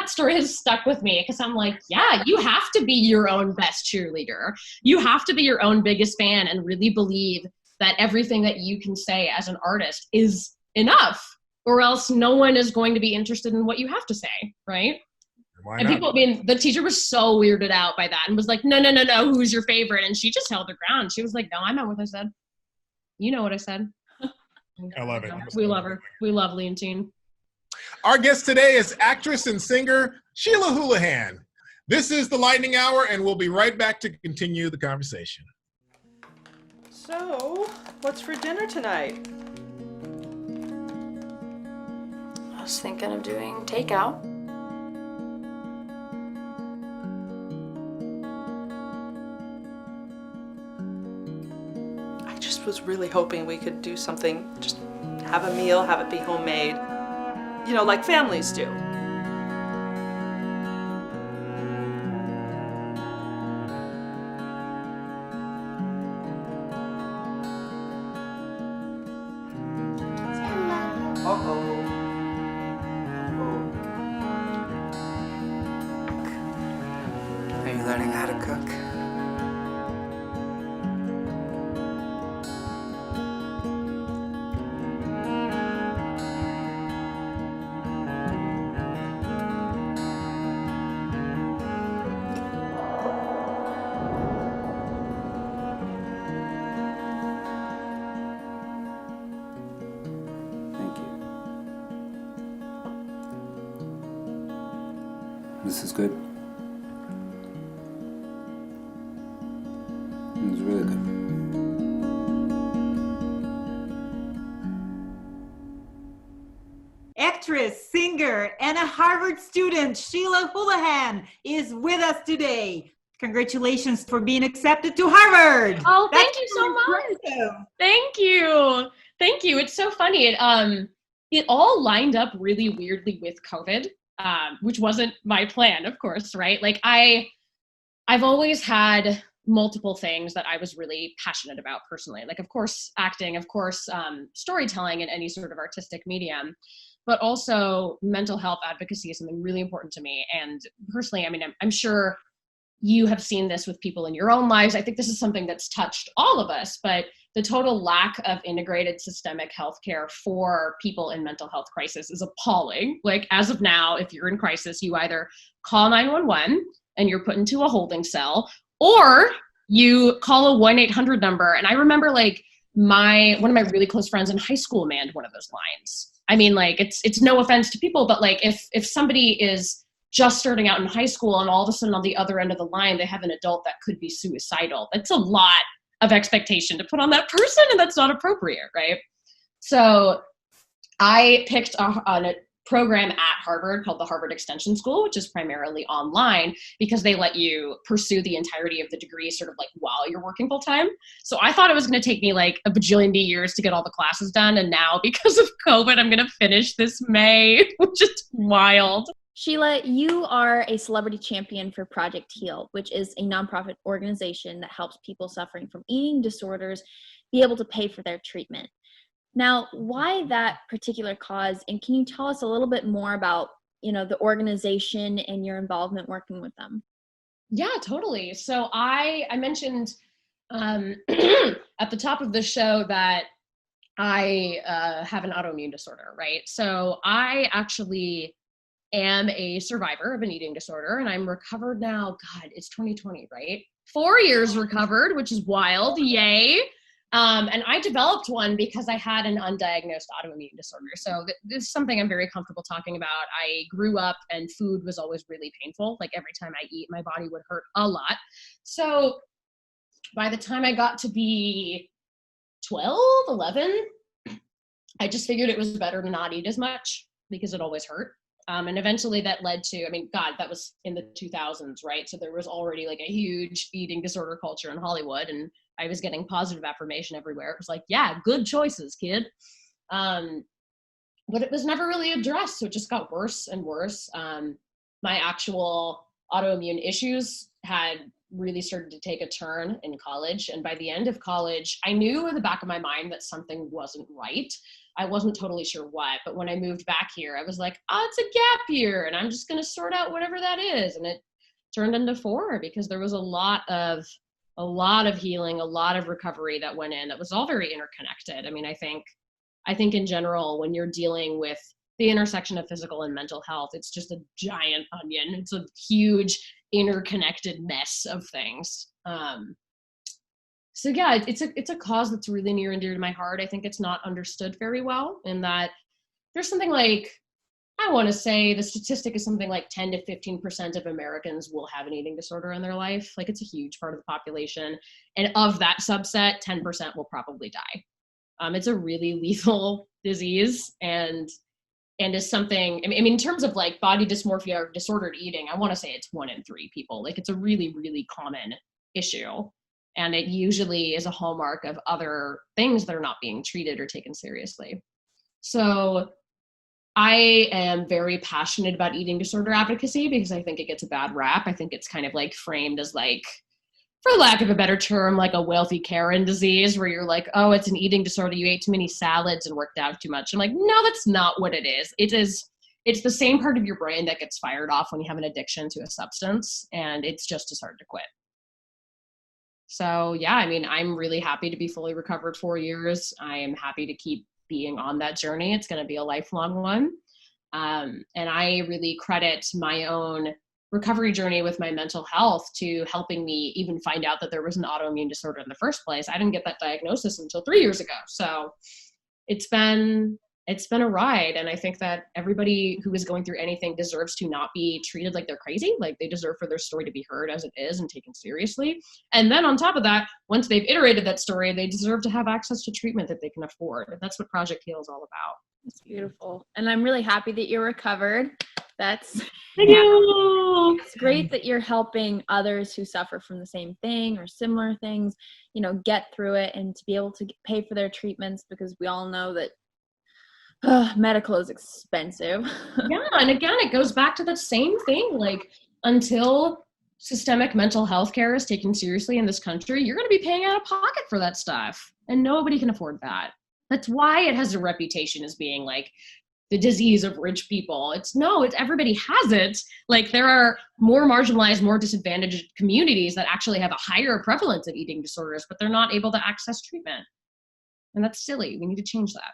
story has stuck with me, because I'm like, yeah, you have to be your own best cheerleader. You have to be your own biggest fan and really believe that everything that you can say as an artist is enough, or else no one is going to be interested in what you have to say, right? Why and not? people, I mean, the teacher was so weirded out by that and was like, no, who's your favorite? And she just held her ground. She was like, no, I meant what I said. You know what I said. I love it. We love her. We love Leontine. Our guest today is actress and singer Sheila Houlahan. This is the Lightning Hour, and we'll be right back to continue the conversation. So, what's for dinner tonight? I was thinking of doing takeout. I just was really hoping we could do something, just have a meal, have it be homemade, you know, like families do. Are you learning how to cook? Thank you. This is good. It's really good. Actress, singer, and a Harvard student, Sheila Houlahan, is with us today. Congratulations for being accepted to Harvard. Oh, thank That's you so much. impressive. Thank you. Thank you. It's so funny. It all lined up really weirdly with COVID, which wasn't my plan, of course, right? Like I've always had multiple things that I was really passionate about personally. Like, of course, acting, of course, storytelling in any sort of artistic medium, but also mental health advocacy is something really important to me. And personally, I mean, I'm sure you have seen this with people in your own lives. I think this is something that's touched all of us, but the total lack of integrated systemic healthcare for people in mental health crisis is appalling. Like, as of now, if you're in crisis, you either call 911 and you're put into a holding cell, or you call a 1-800 number. And I remember like one of my really close friends in high school manned one of those lines. I mean, like, it's no offense to people, but like if somebody is just starting out in high school and all of a sudden on the other end of the line, they have an adult that could be suicidal, that's a lot of expectation to put on that person, and that's not appropriate, right? So I picked a program at Harvard called the Harvard Extension School, which is primarily online because they let you pursue the entirety of the degree sort of like while you're working full time. So I thought it was going to take me like a bajillion years to get all the classes done. And now because of COVID, I'm going to finish this May, which is wild. Sheila, you are a celebrity champion for Project Heal, which is a nonprofit organization that helps people suffering from eating disorders be able to pay for their treatment. Now, why that particular cause, and can you tell us a little bit more about, the organization and your involvement working with them? Yeah, totally. So I mentioned at the top of the show that I have an autoimmune disorder, right? So I actually am a survivor of an eating disorder, and I'm recovered now. God, it's 2020, right? 4 years recovered, which is wild. Yay. And I developed one because I had an undiagnosed autoimmune disorder. So this is something I'm very comfortable talking about. I grew up and food was always really painful. Like every time I eat, my body would hurt a lot. So by the time I got to be 12, 11, I just figured it was better to not eat as much because it always hurt. And eventually that led to, I mean, God, that was in the 2000s, right? So there was already like a huge eating disorder culture in Hollywood, and I was getting positive affirmation everywhere. It was like, yeah, good choices, kid. But it was never really addressed. So it just got worse and worse. My actual autoimmune issues had really started to take a turn in college. And by the end of college, I knew in the back of my mind that something wasn't right. I wasn't totally sure what, but when I moved back here, I was like, oh, it's a gap year and I'm just going to sort out whatever that is. And it turned into 4 because there was a lot of healing, a lot of recovery that went in that was all very interconnected. I mean, I think in general, when you're dealing with the intersection of physical and mental health, it's just a giant onion. It's a huge interconnected mess of things. So yeah, it's a cause that's really near and dear to my heart. I think it's not understood very well, in that there's something like, I want to say the statistic is something like 10 to 15% of Americans will have an eating disorder in their life. Like, it's a huge part of the population. And of that subset, 10% will probably die. It's a really lethal disease, and is something, I mean, in terms of like body dysmorphia or disordered eating, I want to say it's 1 in 3 people. Like, it's a really, really common issue. And it usually is a hallmark of other things that are not being treated or taken seriously. So I am very passionate about eating disorder advocacy because I think it gets a bad rap. I think it's kind of like framed as like, for lack of a better term, like a wealthy Karen disease, where you're like, oh, it's an eating disorder. You ate too many salads and worked out too much. I'm like, no, that's not what it is. It's the same part of your brain that gets fired off when you have an addiction to a substance, and it's just as hard to quit. So yeah, I mean, I'm really happy to be fully recovered 4 years. I am happy to keep being on that journey. It's going to be a lifelong one. And I really credit my own recovery journey with my mental health to helping me even find out that there was an autoimmune disorder in the first place. I didn't get that diagnosis until 3 years ago. So it's been a ride. And I think that everybody who is going through anything deserves to not be treated like they're crazy. Like, they deserve for their story to be heard as it is and taken seriously. And then on top of that, once they've iterated that story, they deserve to have access to treatment that they can afford. And that's what Project Heal is all about. That's beautiful. And I'm really happy that you're recovered. Thank you. It's great that you're helping others who suffer from the same thing or similar things, get through it and to be able to pay for their treatments, because we all know that medical is expensive. Yeah, and again, it goes back to the same thing. Like, until systemic mental health care is taken seriously in this country, you're going to be paying out of pocket for that stuff, and nobody can afford that. That's why it has a reputation as being like the disease of rich people. It's everybody has it. Like, there are more marginalized, more disadvantaged communities that actually have a higher prevalence of eating disorders, but they're not able to access treatment. And that's silly. We need to change that.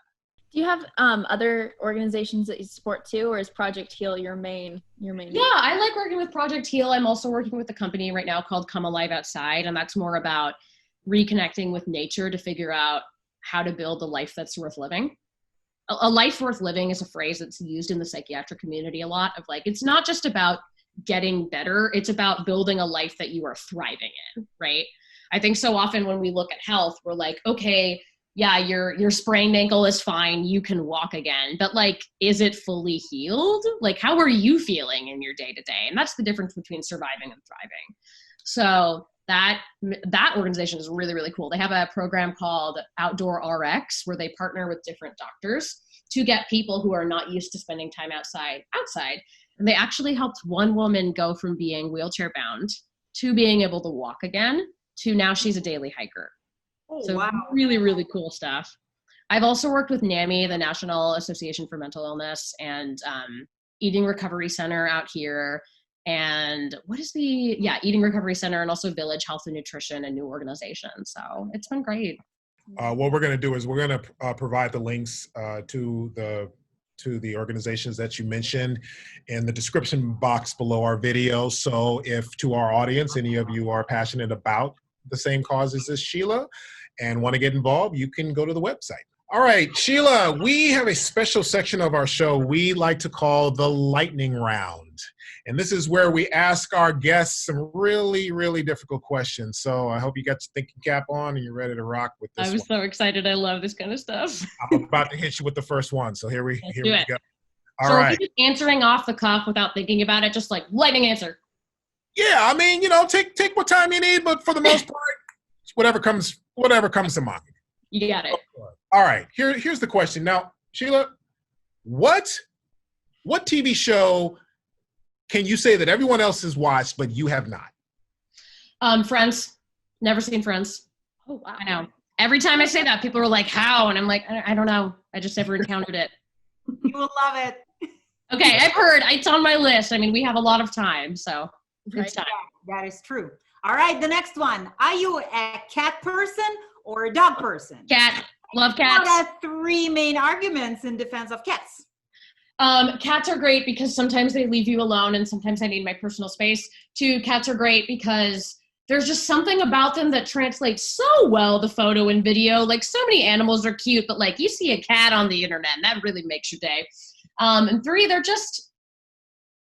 Do you have other organizations that you support too, or is Project Heal your main? Yeah, I like working with Project Heal. I'm also working with a company right now called Come Alive Outside, and that's more about reconnecting with nature to figure out how to build a life that's worth living. A life worth living is a phrase that's used in the psychiatric community a lot, of like, it's not just about getting better, it's about building a life that you are thriving in, right? I think so often when we look at health, we're like, okay, yeah, your sprained ankle is fine, you can walk again, but like, is it fully healed? Like, how are you feeling in your day-to-day? And that's the difference between surviving and thriving. So that organization is really, really cool. They have a program called Outdoor RX, where they partner with different doctors to get people who are not used to spending time outside. And they actually helped one woman go from being wheelchair bound to being able to walk again, to now she's a daily hiker. Oh, so wow. Really, really cool stuff. I've also worked with NAMI, the National Association for Mental Illness, and Eating Recovery Center out here. And Eating Recovery Center, and also Village Health and Nutrition, and new organizations. So it's been great. What we're going to do is we're going to provide the links to the organizations that you mentioned in the description box below our video. So if, to our audience, any of you are passionate about the same causes as Sheila and want to get involved, you can go to the website. All right, Sheila, we have a special section of our show we like to call the lightning round. And this is where we ask our guests some really, really difficult questions. So I hope you got your thinking cap on and you're ready to rock with this. I was so excited. I love this kind of stuff. I'm about to hit you with the first one. So here we go. All So are right. you just answering off the cuff without thinking about it? Just like lightning answer. Yeah, I mean, take what time you need, but for the most part, whatever comes to mind. You got it. All right. Here's the question. Now, Sheila, what TV show can you say that everyone else has watched but you have not? Friends. Never seen Friends. Oh, wow. I know. Every time I say that, people are like, how? And I'm like, I don't know. I just never encountered it. You will love it. Okay, I've heard. It's on my list. I mean, we have a lot of time, so it's time. That is true. All right, the next one. Are you a cat person or a dog person? Cat. Love cats. What are 3 main arguments in defense of cats? Cats are great because sometimes they leave you alone and sometimes I need my personal space. 2, cats are great because there's just something about them that translates so well to photo and video. Like, so many animals are cute, but like you see a cat on the internet and that really makes your day. And 3,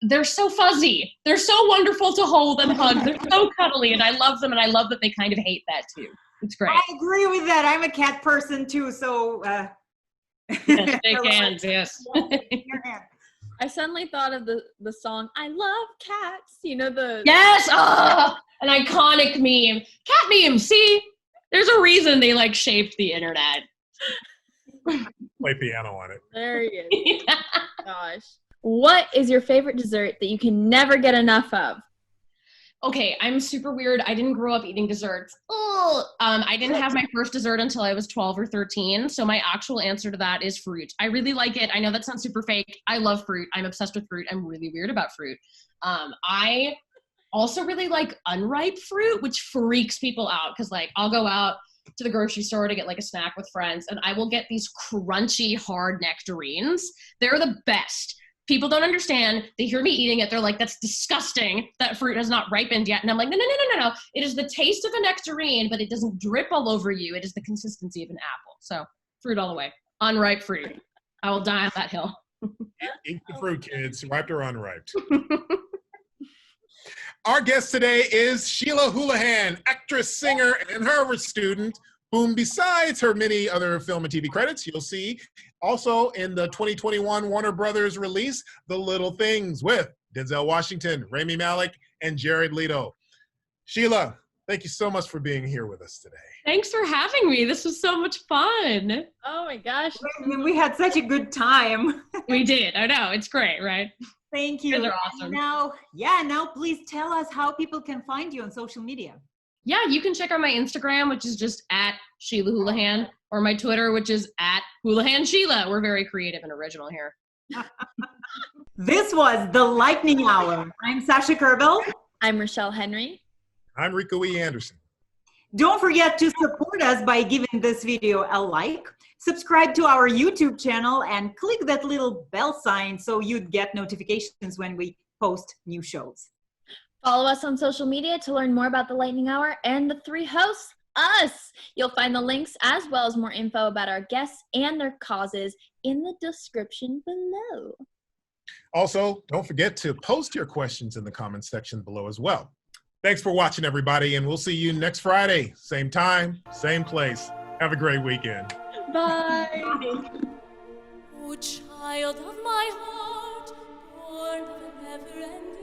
they're so fuzzy. They're so wonderful to hold and hug. They're so cuddly and I love them, and I love that they kind of hate that too. It's great. I agree with that. I'm a cat person too, so yes, big hands, yes. I suddenly thought of the song "I Love Cats." You know the Yes, an iconic meme. Cat meme. See, there's a reason they like shaped the internet. Play piano on it. There he is. Gosh, what is your favorite dessert that you can never get enough of? Okay, I'm super weird. I didn't grow up eating desserts. I didn't have my first dessert until I was 12 or 13. So my actual answer to that is fruit. I really like it. I know that sounds super fake. I love fruit. I'm obsessed with fruit. I'm really weird about fruit. I also really like unripe fruit, which freaks people out because like I'll go out to the grocery store to get like a snack with friends and I will get these crunchy, hard nectarines. They're the best. People don't understand. They hear me eating it. They're like, that's disgusting. That fruit has not ripened yet. And I'm like, no. It is the taste of a nectarine, but it doesn't drip all over you. It is the consistency of an apple. So fruit all the way. Unripe fruit. I will die on that hill. Eat the fruit, kids. Ripe or unripe. Our guest today is Sheila Houlahan, actress, singer, and her student, whom besides her many other film and TV credits, you'll see also in the 2021 Warner Brothers release, The Little Things, with Denzel Washington, Rami Malek, and Jared Leto. Sheila, thank you so much for being here with us today. Thanks for having me. This was so much fun. Oh my gosh. We had such a good time. We did. I know. It's great, right? Thank you. You guys are awesome. Now please tell us how people can find you on social media. Yeah, you can check out my Instagram, which is just at Sheila Houlahan, or my Twitter, which is at Houlahan Sheila. We're very creative and original here. This was The Lightning Hour. I'm Sasha Kerbel. I'm Rachelle Henry. I'm Rico E Anderson. Don't forget to support us by giving this video a like, subscribe to our YouTube channel, and click that little bell sign so you'd get notifications when we post new shows. Follow us on social media to learn more about the Lightning Hour and the 3 hosts, us. You'll find the links as well as more info about our guests and their causes in the description below. Also, don't forget to post your questions in the comments section below as well. Thanks for watching, everybody, and we'll see you next Friday. Same time, same place. Have a great weekend. Bye. Oh, child of my heart, born of a never-ending